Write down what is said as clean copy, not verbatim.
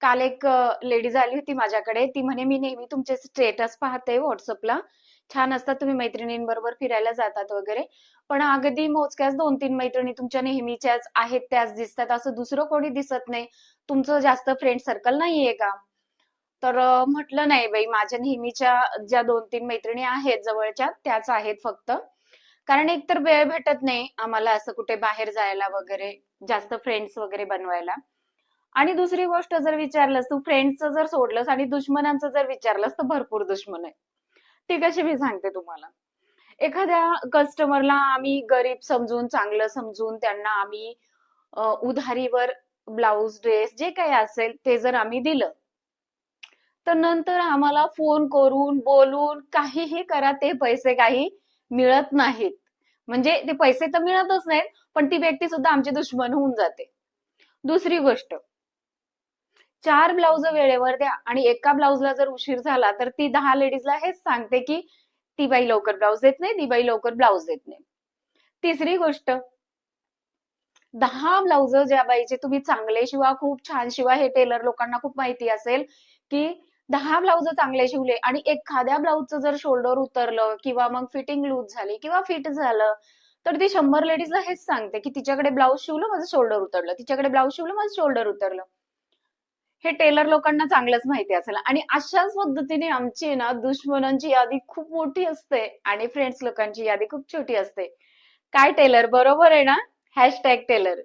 काल एक लेडीज आली होती माझ्याकडे. ती म्हणे, "मी नेहमी तुमचे स्टेटस पाहते WhatsAppला. छान असतात, तुम्ही मैत्रिणींबरोबर फिरायला जातात वगैरे. पण अगदी मोजक्याच 2-3 मैत्रिणी तुमच्या नेहमीच्याच आहेत, त्याच दिसतात. असं दुसरं कोणी दिसत नाही. तुमचं जास्त फ्रेंड सर्कल नाहीये का?" तर म्हटलं, "नाही बाई, माझ्या नेहमीच्या ज्या 2-3 मैत्रिणी आहेत जवळच्या, त्याच आहेत फक्त." कारण एकतर वेळ भेटत नाही आम्हाला असं कुठे बाहेर जायला वगैरे, जास्त फ्रेंड्स वगैरे बनवायला. आणि दुसरी गोष्ट जर विचारलंस तू फ्रेंड्सचं जर सोडलंस आणि दुश्मनांचं जर विचारलंस तर भरपूर दुश्मन आहे. ती कशी मी सांगते तुम्हाला. एखाद्या कस्टमरला आम्ही गरीब समजून, चांगलं समजून त्यांना आम्ही उधारीवर ब्लाउज, ड्रेस जे काही असेल ते जर आम्ही दिलं, तर नंतर आम्हाला फोन करून, बोलून काहीही करा ते पैसे काही मिळत नाहीत. म्हणजे ते पैसे तर मिळतच नाहीत, पण ती व्यक्ती सुद्धा आमची दुश्मन होऊन जाते. दुसरी गोष्ट, 4 ब्लाउज वेळेवर द्या आणि एका ब्लाउजला जर उशीर झाला तर ती 10 लेडीजला हेच सांगते की ती बाई लवकर ब्लाउज देत नाही, ती बाई लवकर ब्लाउज देत नाही. तिसरी गोष्ट, 10 ब्लाउज ज्या बाईचे तुम्ही चांगले शिवा, खूप छान शिवा, हे टेलर लोकांना खूप माहिती असेल की 10 ब्लाउज चांगले शिवले आणि एखाद्या ब्लाउजचं जर शोल्डर उतरलं किंवा मग फिटिंग लूज झाली किंवा फिट झालं, तर ती 100 लेडीजला हेच सांगते की तिच्याकडे ब्लाउज शिवलं माझं शोल्डर उतरलं, तिच्याकडे ब्लाउज शिवलं माझं शोल्डर उतरलं. हे टेलर लोकांना चांगलंच माहिती असेल आणि अशाच पद्धतीने आमची ना दुश्मनांची यादी खूप मोठी असते आणि फ्रेंड्स लोकांची यादी खूप छोटी असते. काय टेलर बरोबर आहे ना? #टेलर.